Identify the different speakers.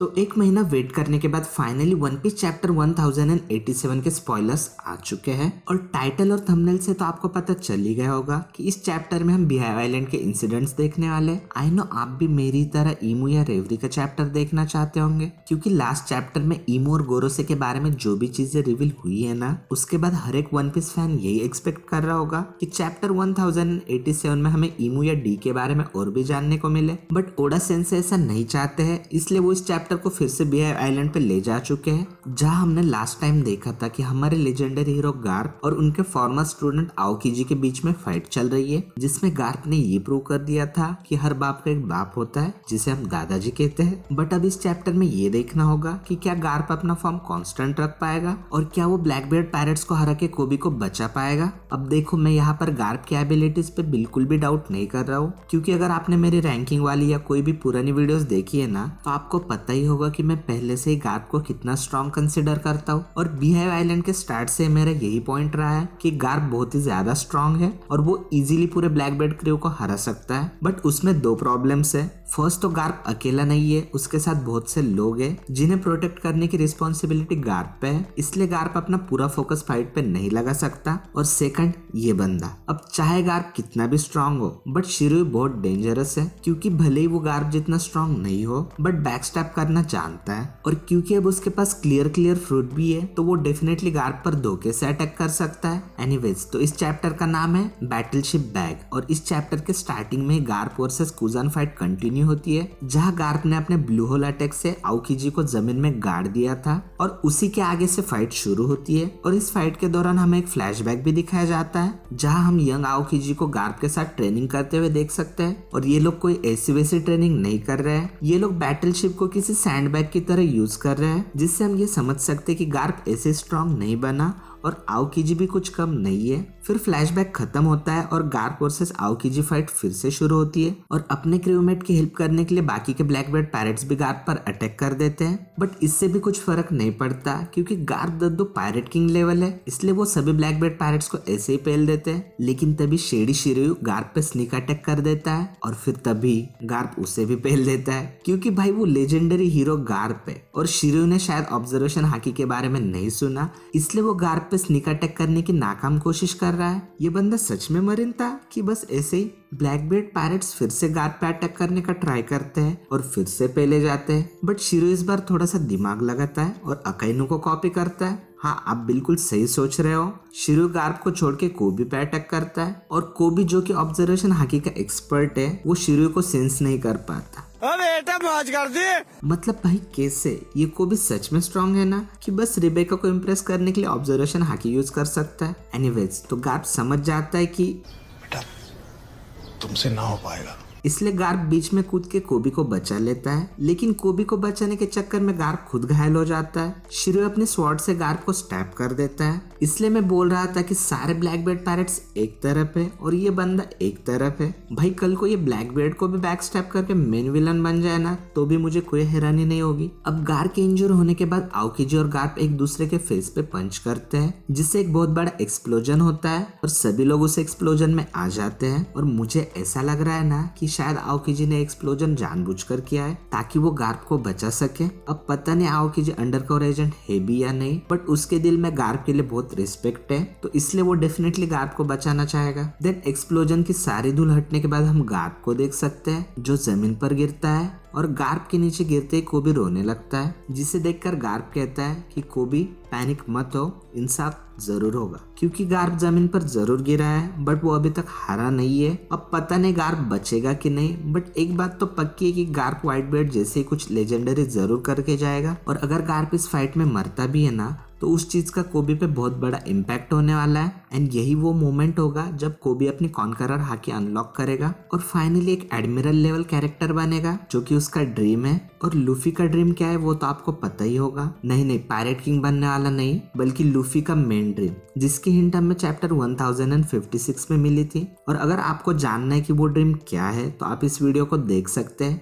Speaker 1: तो एक महीना वेट करने के बाद फाइनली वन पीस चैप्टर 1087 के स्पॉयलर्स आ चुके हैं और टाइटल और थंबनेल से तो आपको पता चल ही गया होगा कि इस चैप्टर में हम बिहाइव आइलैंड के इंसिडेंट्स देखने वाले। आई नो आप भी मेरी तरह ईमू या रेवरी का चैप्टर देखना चाहते होंगे, क्योंकि लास्ट चैप्टर में ईमू और गोरोसे के बारे में जो भी चीजें रिवील हुई है ना, उसके बाद हर एक वन पीस फैन यही एक्सपेक्ट कर रहा होगा कि चैप्टर 1087 में हमें ईमू या डी के बारे में और भी जानने को मिले। बट ओडा सेंसे ऐसा नहीं चाहते हैं, इसलिए वो इस चैप्टर को फिर से बिहाइव आइलैंड पे ले जा चुके हैं, जहां हमने लास्ट टाइम देखा था कि हमारे लेजेंडरी हीरो गार्प और उनके फॉर्मर स्टूडेंट आओकीजी के बीच में फाइट चल रही है, जिसमें गार्प ने ये प्रूव कर दिया था कि हर बाप का एक बाप होता है जिसे हम दादाजी कहते हैं। बट अब इस चैप्टर में ये देखना होगा कि क्या गार्प अपना फॉर्म कांस्टेंट रख पाएगा और क्या वो ब्लैकबीयर्ड पैरेट्स को हरा के कोबी को बचा पाएगा। अब देखो, मैं यहाँ पर गार्प की एबिलिटीज पे बिल्कुल भी डाउट नहीं कर रहा हूँ, क्योंकि अगर आपने मेरी रैंकिंग वाली या कोई भी पुरानी वीडियोस देखी है ना, तो आपको पता ही होगा कि मैं पहले से ही गार्प को कितना स्ट्रॉन्ग कंसिडर करता हूँ। और बिहाइव आइलैंड के स्टार्ट से मेरा यही पॉइंट रहा है कि गार्प बहुत ही ज्यादा स्ट्रॉन्ग है और वो इजीली पूरे ब्लैकबीयर्ड क्रू को हरा सकता है। बट उसमें दो प्रॉब्लम्स है। फर्स्ट, तो गार्प अकेला नहीं है, उसके साथ बहुत से लोग हैं जिन्हें प्रोटेक्ट करने की रिस्पॉन्सिबिलिटी गार्प पे है, इसलिए गार्प अपना पूरा फोकस फाइट पे नहीं लगा सकता। और सेकंड, ये बंदा, अब चाहे गार्प कितना भी स्ट्रॉन्ग हो, बट शिरुई बहुत डेंजरस है, क्योंकि भले ही वो गार्प जितना स्ट्रॉन्ग नहीं हो, बट बैकस्टैप करना जानता है। और क्योंकि अब उसके पास क्लियर फ्रूट भी है, तो वो डेफिनेटली गार्प पर धोखे से अटैक कर सकता है। एनीवेज, तो इस चैप्टर का नाम है बैटलशिप बैग और इस चैप्टर के स्टार्टिंग में गार्प वर्सेस कुजान फाइट कंटिन्यू होती है, जहां गार्प ने अपने ब्लू होल अटैक से आओकीजी को जमीन में गाड़ दिया था और उसी के आगे से फाइट शुरू होती है। और इस फाइट के दौरान हमें एक फ्लैशबैक भी दिखाया जाता है, जहां हम यंग आओकीजी को गार्प के साथ ट्रेनिंग करते हुए देख सकते हैं। और ये लोग कोई ऐसी वैसी ट्रेनिंग नहीं कर रहे हैं, ये लोग बैटलशिप को किसी सैंडबैग की तरह यूज कर रहे हैं, जिससे हम ये समझ सकते हैं कि गार्प ऐसे स्ट्रॉन्ग नहीं बना और आओकीजी भी कुछ कम नहीं है। फिर फ्लैशबैक खत्म होता है और गार्प वर्सेस आओकीजी फाइट फिर से शुरू होती है और अपने क्रूमेट की हेल्प करने के लिए बाकी के ब्लैकबीयर्ड पैरेट्स भी गार्प पर अटैक कर देते हैं। बट इससे भी कुछ फर्क नहीं पड़ता, क्योंकि गार्प दद्दू पायरेट किंग लेवल है, इसलिए वो सभी ब्लैकबीयर्ड पैरेट्स को ऐसे ही पेल देते हैं। लेकिन तभी शेडी शिरुई गार्प पे स्नीक अटैक कर देता है और फिर तभी गार्प उसे भी पेल देता है, क्योंकि भाई वो लेजेंडरी हीरो गार्प है और शिरुई ने शायद ऑब्जर्वेशन हाकी के बारे में नहीं सुना, इसलिए वो गार्प पे स्नीक अटैक करने की नाकाम कोशिश कर रहा है। ये बंदा सच में मरिन था कि बस ऐसे ही ब्लैकबीयर्ड पैरेट्स फिर से गार्प पे अटैक करने का ट्राई करते हैं और फिर से पेले जाते हैं। बट शिरुई इस बार थोड़ा सा दिमाग लगाता है और अकाइनु को कॉपी करता है। हाँ, आप बिल्कुल सही सोच रहे हो, शिरुई गार्प को छोड़ के कोबी पे अटैक करता है और कोबी, जो कि ऑब्जर्वेशन हाकी का एक्सपर्ट है, वो शिरुई को सेंस नहीं कर पाता।
Speaker 2: बेटा मौज कर दी।
Speaker 1: मतलब भाई कैसे, ये कोबी सच में स्ट्रॉन्ग है ना कि बस रिबेका को इम्प्रेस करने के लिए ऑब्जर्वेशन हाकी यूज कर सकता है। एनीवेज, तो गार्प समझ जाता है कि
Speaker 2: बेटा तुमसे ना हो पाएगा,
Speaker 1: इसलिए गार्प बीच में कूद के कोबी को बचा लेता है। लेकिन कोबी को बचाने के चक्कर में गार्प खुद घायल हो जाता है। शिरुई अपने स्वॉर्ड से गार्प को स्टैप कर देता है। इसलिए मैं बोल रहा था कि सारे ब्लैकबीयर्ड पैरेट्स एक तरफ है और ये बंदा एक तरफ है। भाई कल को ये ब्लैकबीयर्ड को भी बैक स्टैप करके मेन विलन बन जाए ना, तो भी मुझे कोई हैरानी नहीं होगी। अब गार्प के इंजर होने के बाद आओकीजी और गार्प एक दूसरे के फेस पे पंच करते हैं, जिससे एक बहुत बड़ा एक्सप्लोजन होता है और सभी लोग उस एक्सप्लोजन में आ जाते हैं। और मुझे ऐसा लग रहा है ना कि शायद आओकीजी ने एक्सप्लोजन जानबूझकर किया है ताकि वो गार्प को बचा सके। अब पता नहीं आओकीजी अंडरकवर एजेंट है भी या नहीं, बट उसके दिल में गार्प के लिए बहुत रिस्पेक्ट है, तो इसलिए वो डेफिनेटली गार्प को बचाना चाहेगा। देन एक्सप्लोजन की सारी धूल हटने के बाद हम गार्प को देख सकते हैं, जो जमीन पर गिरता है और गार्प के नीचे गिरते ही कोबी रोने लगता है, जिसे देखकर गार्प कहता है कि कोबी पैनिक मत हो, इंसाफ जरूर होगा। क्योंकि गार्प जमीन पर जरूर गिरा है, बट वो अभी तक हारा नहीं है। अब पता नहीं गार्प बचेगा कि नहीं, बट एक बात तो पक्की है कि गार्प व्हाइट बियर्ड जैसे ही कुछ लेजेंडरी जरूर करके जाएगा। और अगर गार्प इस फाइट में मरता भी है ना, तो उस चीज का कोबी पे बहुत बड़ा इम्पैक्ट होने वाला है। एंड यही वो मोमेंट होगा जब कोबी अपनी कॉन्करर हाकी अनलॉक करेगा और फाइनली एक एडमिरल लेवल कैरेक्टर बनेगा, जो कि उसका ड्रीम है। और लूफी का ड्रीम क्या है वो तो आपको पता ही होगा। नहीं, पायरेट किंग बनने वाला नहीं, बल्कि लूफी का मेन ड्रीम, जिसकी हिंट हमें चैप्टर 1056 में मिली थी। और अगर आपको जानना है कि वो ड्रीम क्या है, तो आप इस वीडियो को देख सकते हैं।